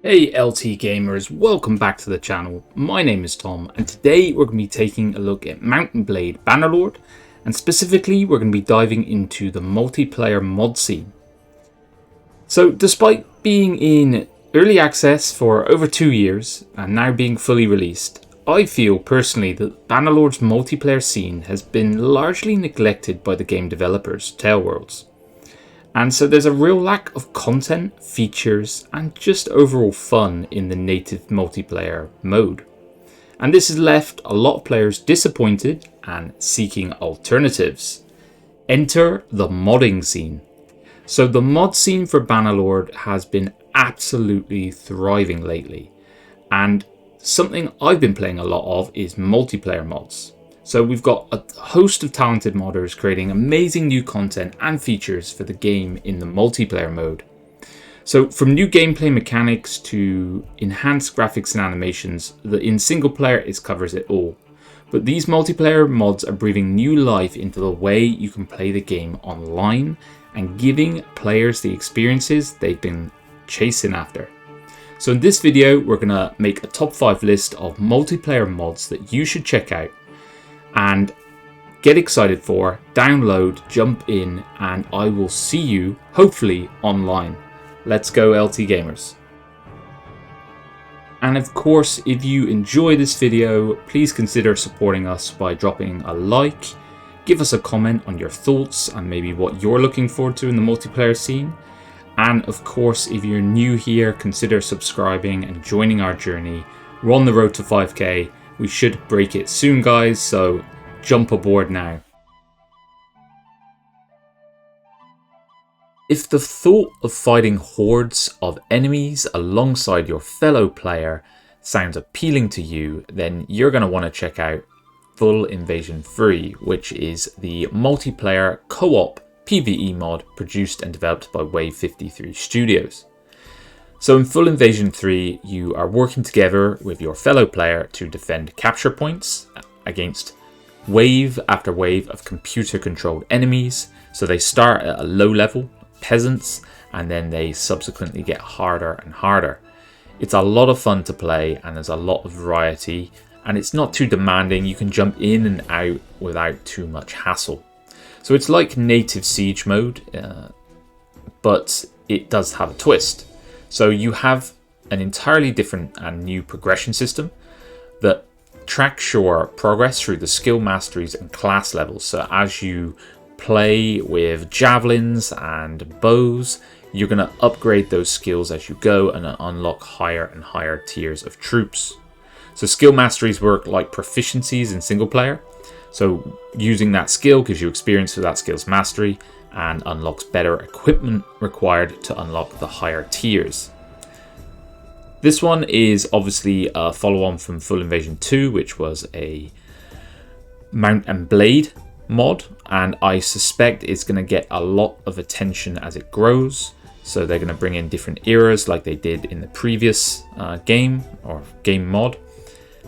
Hey LT gamers, welcome back to the channel. My name is Tom and today we're going to be taking a look at Mount and Blade Bannerlord, and specifically we're going to be diving into the multiplayer mod scene. So despite being in early access for over 2 years and now being fully released, I feel personally that Bannerlord's multiplayer scene has been largely neglected by the game developers, Tailworlds. And so there's a real lack of content, features, and just overall fun in the native multiplayer mode. And this has left a lot of players disappointed and seeking alternatives. Enter the modding scene. So the mod scene for Bannerlord has been absolutely thriving lately. And something I've been playing a lot of is multiplayer mods. So we've got a host of talented modders creating amazing new content and features for the game in the multiplayer mode. So from new gameplay mechanics to enhanced graphics and animations, in single player it covers it all. But these multiplayer mods are breathing new life into the way you can play the game online and giving players the experiences they've been chasing after. So in this video we're going to make a top 5 list of multiplayer mods that you should check out and get excited for, download, jump in, and I will see you, hopefully, online. Let's go LT Gamers. And of course, if you enjoy this video, please consider supporting us by dropping a like, give us a comment on your thoughts and maybe what you're looking forward to in the multiplayer scene. And of course, if you're new here, consider subscribing and joining our journey. We're on the road to 5k. We should break it soon, guys, so jump aboard now. If the thought of fighting hordes of enemies alongside your fellow player sounds appealing to you, then you're going to want to check out Full Invasion 3, which is the multiplayer co-op PvE mod produced and developed by Wave 53 Studios. So in Full Invasion 3, you are working together with your fellow player to defend capture points against wave after wave of computer-controlled enemies. So they start at a low level, peasants, and then they subsequently get harder and harder. It's a lot of fun to play and there's a lot of variety, and it's not too demanding. You can jump in and out without too much hassle. So it's like native siege mode, but it does have a twist. So you have an entirely different and new progression system that tracks your progress through the skill masteries and class levels. So as you play with javelins and bows, you're going to upgrade those skills as you go and unlock higher and higher tiers of troops. So skill masteries work like proficiencies in single player. So using that skill gives you experience for that skill's mastery and unlocks better equipment required to unlock the higher tiers. This one is obviously a follow-on from Full Invasion 2, which was a Mount and Blade mod, and I suspect it's going to get a lot of attention as it grows. So they're going to bring in different eras like they did in the previous game mod.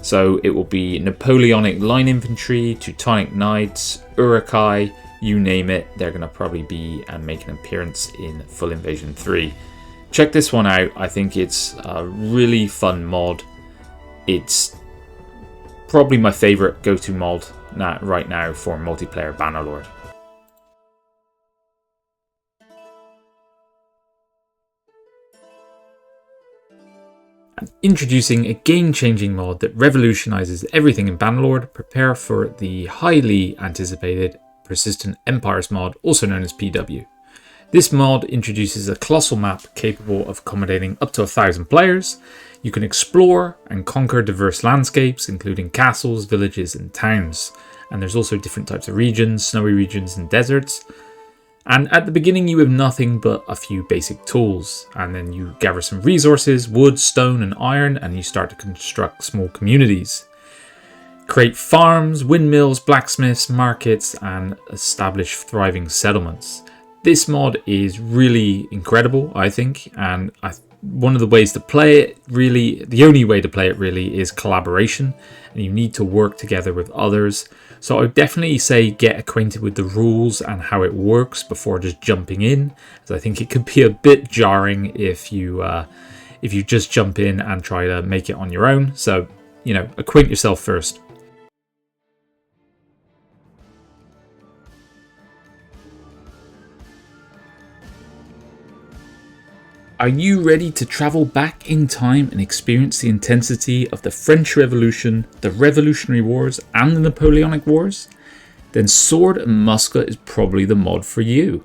So it will be Napoleonic line infantry, Teutonic knights, Urukai, you name it, they're going to probably be and make an appearance in Full Invasion 3. Check this one out. I think it's a really fun mod. It's probably my favorite go-to mod right now for multiplayer Bannerlord. And introducing a game-changing mod that revolutionizes everything in Bannerlord, prepare for the highly anticipated Persistent Empires mod, also known as PW. This mod introduces a colossal map capable of accommodating up to 1,000 players. You can explore and conquer diverse landscapes, including castles, villages, and towns. And there's also different types of regions, snowy regions and deserts. And at the beginning you have nothing but a few basic tools, and then you gather some resources, wood, stone, and iron, and you start to construct small communities. Create farms, windmills, blacksmiths, markets, and establish thriving settlements. This mod is really incredible, I think, and one of the ways to play it, really, the only way to play it really, is collaboration, and you need to work together with others. So I would definitely say get acquainted with the rules and how it works before just jumping in, as I think it could be a bit jarring if you if you just jump in and try to make it on your own. So, you know, acquaint yourself first. Are you ready to travel back in time and experience the intensity of the French Revolution, the Revolutionary Wars, and the Napoleonic Wars? Then Sword and Musket is probably the mod for you.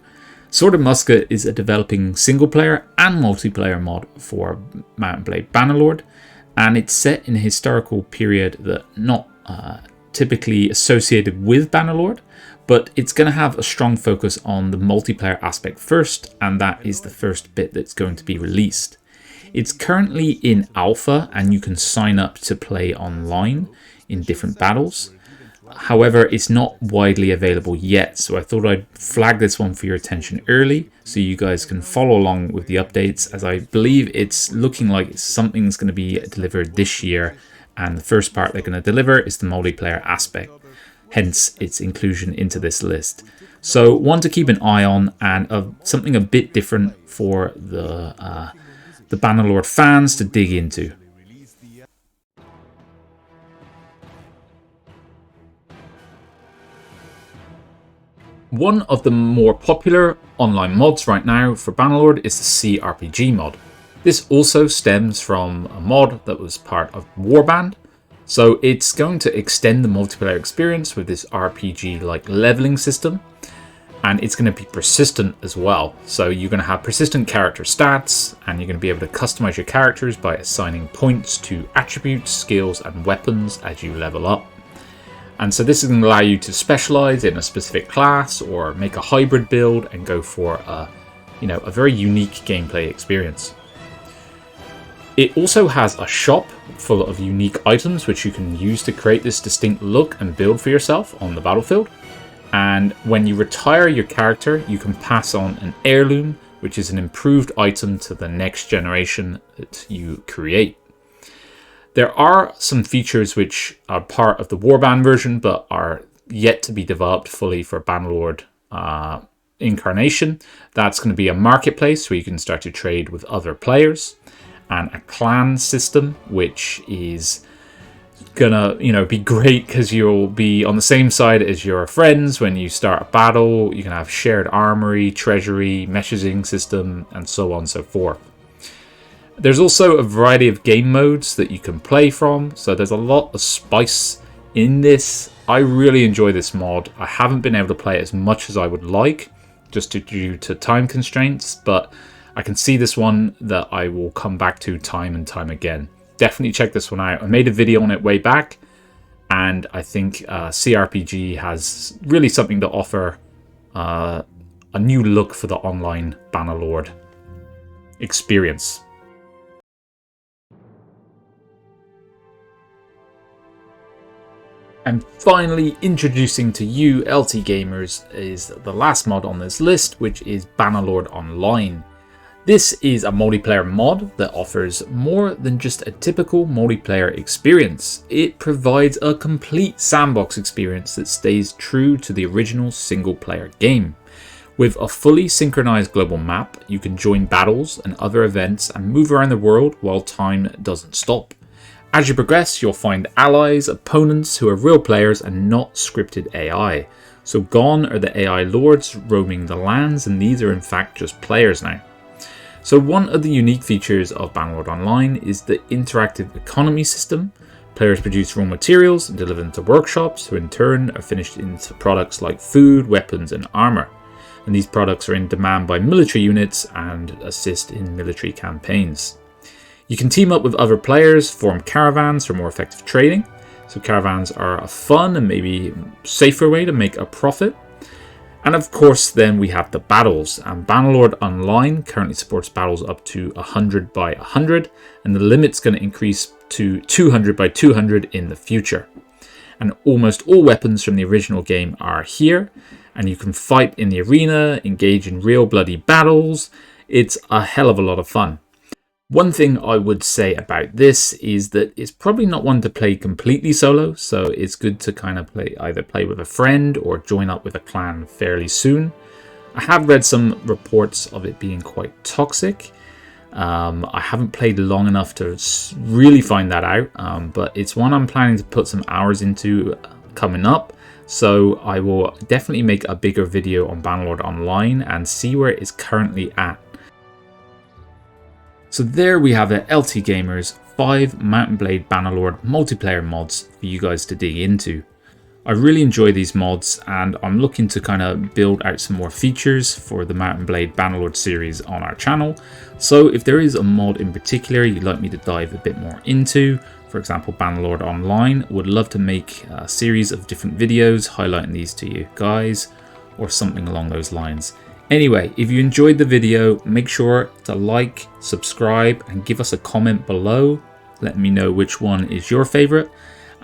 Sword and Musket is a developing single-player and multiplayer mod for Mount and Blade Bannerlord, and it's set in a historical period that not typically associated with Bannerlord, but it's going to have a strong focus on the multiplayer aspect first, and that is the first bit that's going to be released. It's currently in alpha, and you can sign up to play online in different battles. However, it's not widely available yet, so I thought I'd flag this one for your attention early so you guys can follow along with the updates, as I believe it's looking like something's going to be delivered this year, and the first part they're going to deliver is the multiplayer aspect. Hence its inclusion into this list. So one to keep an eye on, and something a bit different for the Bannerlord fans to dig into. One of the more popular online mods right now for Bannerlord is the CRPG mod. This also stems from a mod that was part of Warband. So it's going to extend the multiplayer experience with this RPG-like leveling system, and it's going to be persistent as well. So you're going to have persistent character stats, and you're going to be able to customize your characters by assigning points to attributes, skills, and weapons as you level up. And so this is going to allow you to specialize in a specific class or make a hybrid build and go for a very unique gameplay experience. It also has a shop full of unique items which you can use to create this distinct look and build for yourself on the battlefield. And when you retire your character, you can pass on an heirloom, which is an improved item to the next generation that you create. There are some features which are part of the Warband version but are yet to be developed fully for Bannerlord Incarnation. That's going to be a marketplace where you can start to trade with other players, and a clan system, which is gonna be great because you'll be on the same side as your friends when you start a battle. You can have shared armory, treasury, messaging system, and so on and so forth. There's also a variety of game modes that you can play from, so there's a lot of spice in this. I really enjoy this mod. I haven't been able to play it as much as I would like, just due to time constraints, but I can see this one that I will come back to time and time again. Definitely check this one out. I made a video on it way back, and I think CRPG has really something to offer, a new look for the online Bannerlord experience. And finally, introducing to you LT gamers is the last mod on this list, which is Bannerlord Online. This is a multiplayer mod that offers more than just a typical multiplayer experience. It provides a complete sandbox experience that stays true to the original single-player game. With a fully synchronized global map, you can join battles and other events and move around the world while time doesn't stop. As you progress, you'll find allies, opponents who are real players and not scripted AI. So gone are the AI lords roaming the lands, and these are in fact just players now. So one of the unique features of Bannerlord Online is the interactive economy system. Players produce raw materials and deliver them to workshops, who in turn are finished into products like food, weapons, and armor. And these products are in demand by military units and assist in military campaigns. You can team up with other players, form caravans for more effective trading. So caravans are a fun and maybe safer way to make a profit. And of course, then we have the battles, and Bannerlord Online currently supports battles up to 100 by 100, and the limit's going to increase to 200 by 200 in the future. And almost all weapons from the original game are here, and you can fight in the arena, engage in real bloody battles. It's a hell of a lot of fun. One thing I would say about this is that it's probably not one to play completely solo, so it's good to kind of either play with a friend or join up with a clan fairly soon. I have read some reports of it being quite toxic, I haven't played long enough to really find that out, but it's one I'm planning to put some hours into coming up. So I will definitely make a bigger video on Bannerlord Online and see where it is currently at. So there we have it, LT Gamers 5 Mount and Blade Bannerlord multiplayer mods for you guys to dig into. I really enjoy these mods, and I'm looking to kind of build out some more features for the Mount and Blade Bannerlord series on our channel. So if there is a mod in particular you'd like me to dive a bit more into, for example Bannerlord Online, would love to make a series of different videos highlighting these to you guys, or something along those lines. Anyway, if you enjoyed the video, make sure to like, subscribe, and give us a comment below. Let me know which one is your favorite.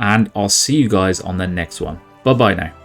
And I'll see you guys on the next one. Bye bye now.